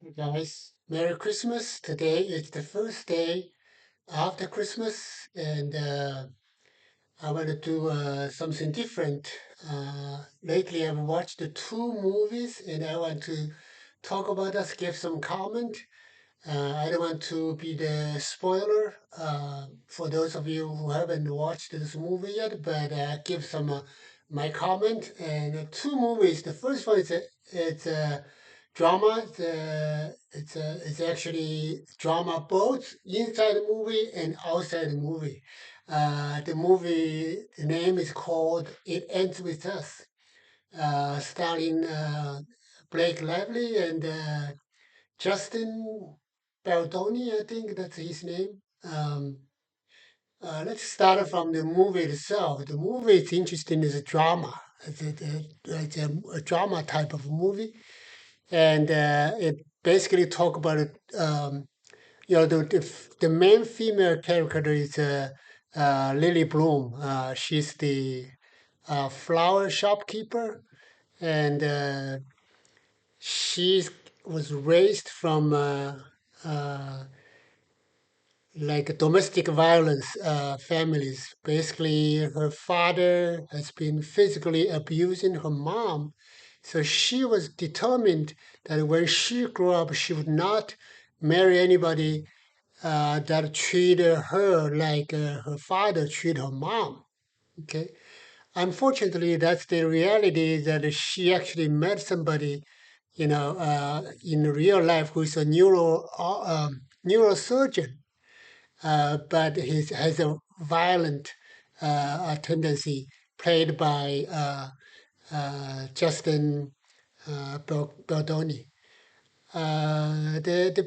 Hey guys, Merry Christmas. Today is the first day after Christmas, and I want to do something different. Lately, I've watched the two movies, and I want to talk about us, give some comment. I don't want to be the spoiler for those of you who haven't watched this movie yet, but give some my comment. And two movies. The first one is it's a drama. It's actually drama both inside the movie and outside the movie. The name is called "It Ends with Us," starring Blake Lively and Justin Baldoni, I think that's his name. Let's start from the movie itself. The movie is interesting as a drama. It's a drama type of movie, and it basically talk about it. The main female character is Lily Bloom. She's the flower shopkeeper, and she was raised from like domestic violence families. Basically, her father has been physically abusing her mom. So she was determined that when she grew up, she would not marry anybody that treated her like her father treated her mom. Okay. Unfortunately, that's the reality that she actually met somebody, in real life who's a neurosurgeon, but he has a violent tendency, played by Justin Baldoni.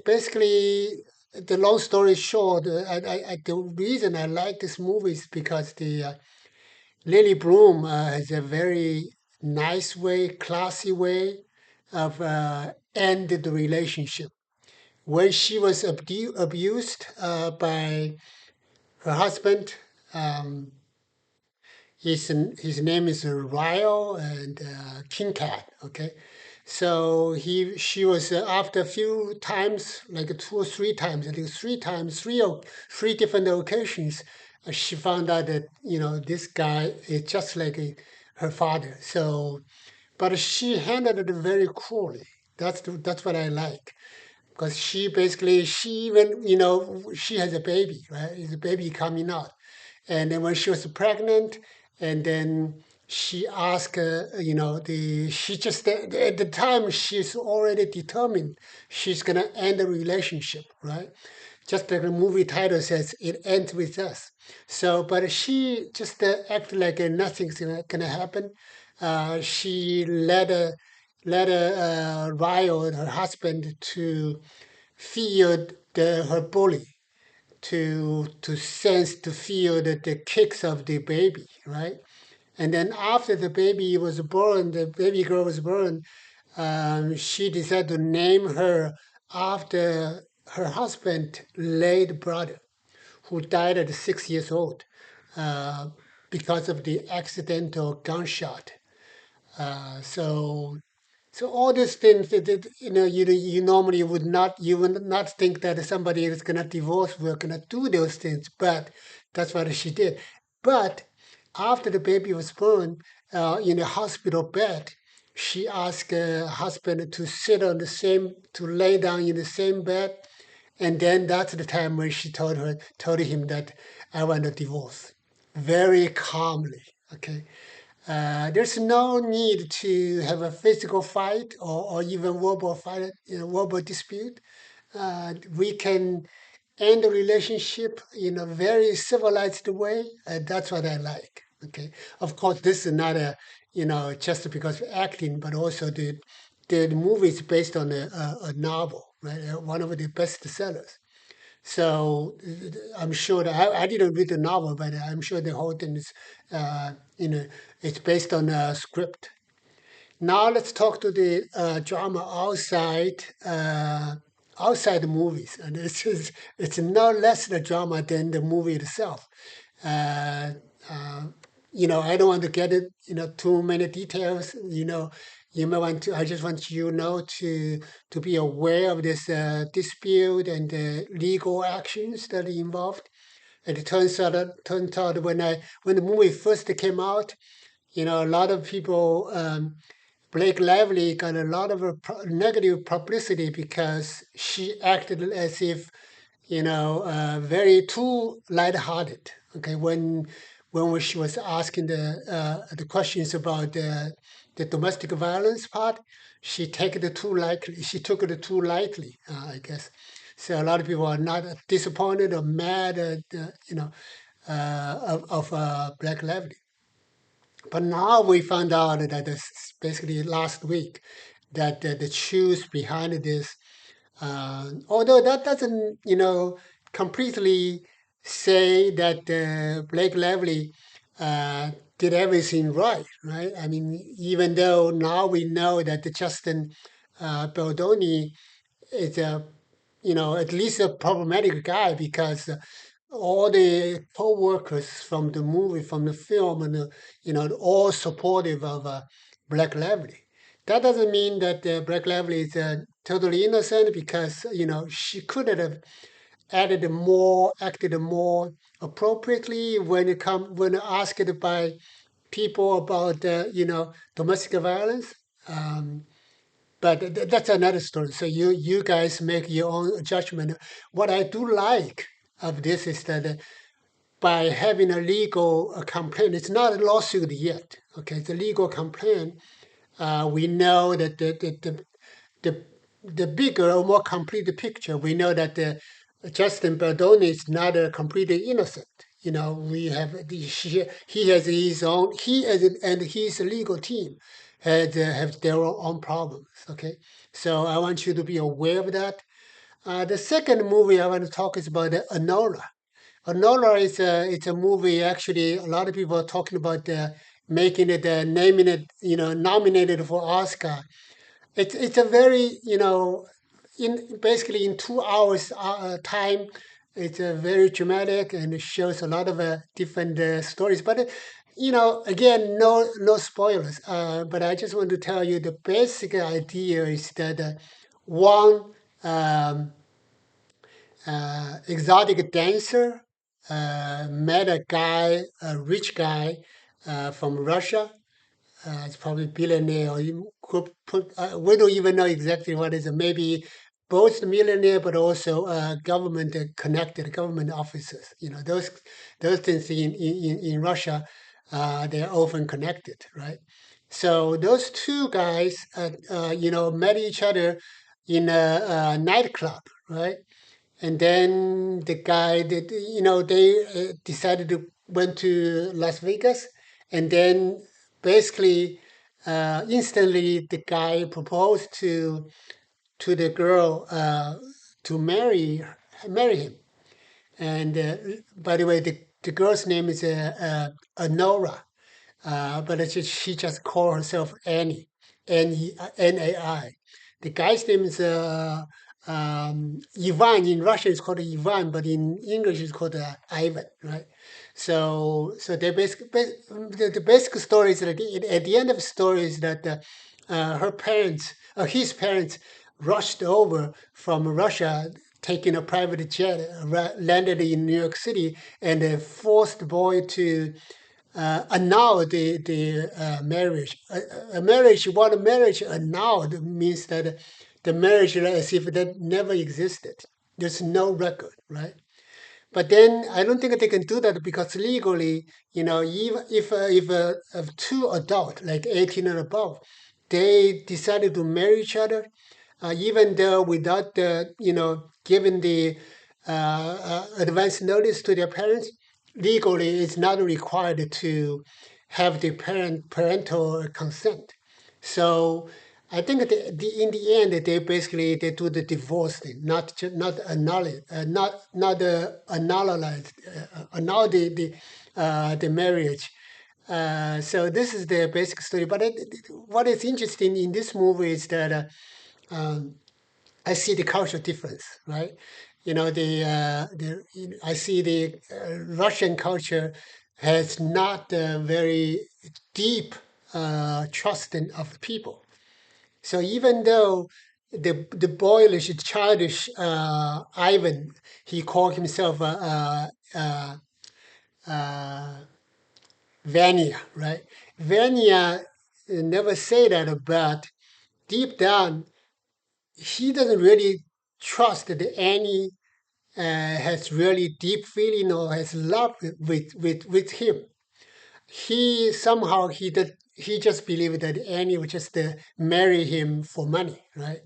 Basically, the long story short, the reason I like this movie is because the Lily Bloom has a very nice way, classy way of ended the relationship. When she was abused by her husband, um, his name is Ryo and King Cat. Okay, so she was after a few times, like two or three times, I think three times, three different occasions, she found out that this guy is just like her father. So, but she handled it very coolly. That's what I like because she even she has a baby, right? It's a baby coming out, and then when she was pregnant, and then she asked, the she just at the time she's already determined she's gonna end the relationship, right? Just like the movie title says, it ends with us. So, but she just acted like nothing's gonna happen. She led Ryo, her husband, to feed her bully, to sense, to feel the kicks of the baby, right? And then after the baby was born, the baby girl was born, she decided to name her after her husband, late brother, who died at 6 years old uh, because of the accidental gunshot. So all these things that you normally would not think that somebody is gonna divorce will gonna do those things, but that's what she did. But after the baby was born, in a hospital bed, she asked her husband to to lay down in the same bed, and then that's the time when she told him that I want a divorce, very calmly. Okay, there's no need to have a physical fight or even verbal fight, verbal dispute. We can end the relationship in a very civilized way. That's what I like. Okay, of course, this is not just because of acting, but also the movie is based on a novel, right? One of the best sellers. So I'm sure that I didn't read the novel, but I'm sure the whole thing is, uh, you know, it's based on a script. Now let's talk to the drama outside the movies, and it's no less the drama than the movie itself. Uh, uh, I don't want to get it, too many details. you may want to. I just want you know to be aware of this dispute and the legal actions that are involved. And it turns out when the movie first came out, a lot of people. Blake Lively got a lot of negative publicity because she acted as if very too lighthearted. Okay, when she was asking the questions about the domestic violence part, she take it too lightly. She took it too lightly, I guess. So a lot of people are not disappointed or mad at of Black Lively. But now we found out that basically last week that the truth behind this, although that doesn't, completely say that Blake Lively did everything right, right? I mean, even though now we know that the Justin Baldoni is a, at least a problematic guy because all the co-workers from the movie, from the film, and all supportive of Black Lively. That doesn't mean that Black Lively is totally innocent because she could have acted more appropriately when asked by people about domestic violence. Um, but that's another story. So you guys make your own judgment. What I do like of this is that by having a legal complaint, it's not a lawsuit yet. Okay, it's a legal complaint. We know that the the bigger or more complete picture. We know that Justin Baldoni is not completely innocent. We have he has his own and his legal team have their own problems. Okay, so I want you to be aware of that. The second movie I want to talk is about Anora. Anora is it's a movie. Actually, a lot of people are talking about making it, naming it, nominated for Oscar. It's a very in basically in 2 hours time. It's very dramatic and it shows a lot of different stories. But again, no spoilers. But I just want to tell you the basic idea is that one. Um, Exotic dancer met a guy, a rich guy from Russia. It's probably billionaire, or you could put. We don't even know exactly what is it. Maybe both millionaire, but also government connected, government officers. Those things in Russia, they're often connected, right? So those two guys, met each other in a nightclub, right? And then the guy that they decided to went to Las Vegas, and then basically instantly the guy proposed to the girl to marry him. And by the way, the girl's name is Anora, but she just called herself Annie, Nai. The guy's name is Ivan. In Russian, it's called Ivan, but in English, it's called Ivan, right? So the basic story is that at the end of the story is that his parents, rushed over from Russia, taking a private jet, landed in New York City, and forced the boy to annul the marriage. One marriage annulled means that the marriage is as if that never existed. There's no record, right? But then I don't think they can do that because legally, even if two adult, like 18 and above, they decided to marry each other, even though without giving the advance notice to their parents, legally it's not required to have the parental consent. So I think in the end they basically they do the divorce thing, not annul it, not annul the marriage. So this is the basic story. But what is interesting in this movie is that um, I see the cultural difference, right? I see the Russian culture has not a very deep trust of the people. So even though the boyish, childish Ivan, he called himself uh, Vanya, right? Vanya never say that, but deep down, he doesn't really trust that Annie has really deep feeling or has love with him. He somehow he just believed that Annie would just marry him for money, right?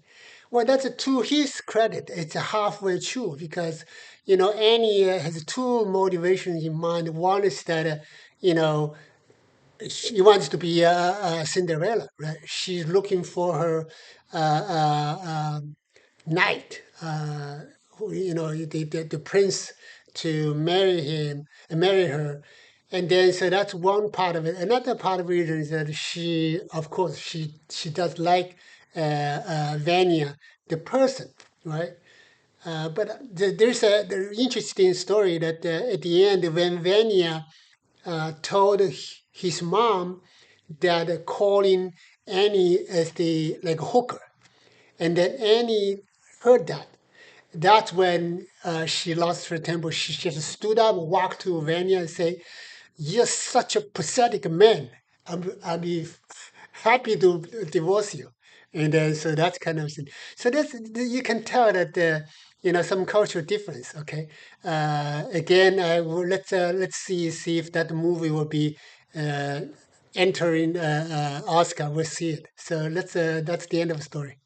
Well, that's to his credit. It's a halfway true because Annie has two motivations in mind. One is that you know she wants to be a Cinderella, right? She's looking for her knight, who, the prince to marry him and marry her. And then, so that's one part of it. Another part of it is that she, of course, she does like Vanya, the person, right? But there's the interesting story that at the end, when Vanya told his mom that calling Annie as the like hooker, and then Annie heard that. That's when she lost her temper. She just stood up, walked to Vanya, and say, "You're such a pathetic man. I'll be happy to divorce you." And then so that's kind of thing. So that's you can tell that some cultural difference. Okay, again, let's see if that movie will be uh, entering Oscar. We'll see it. So let's that's the end of the story.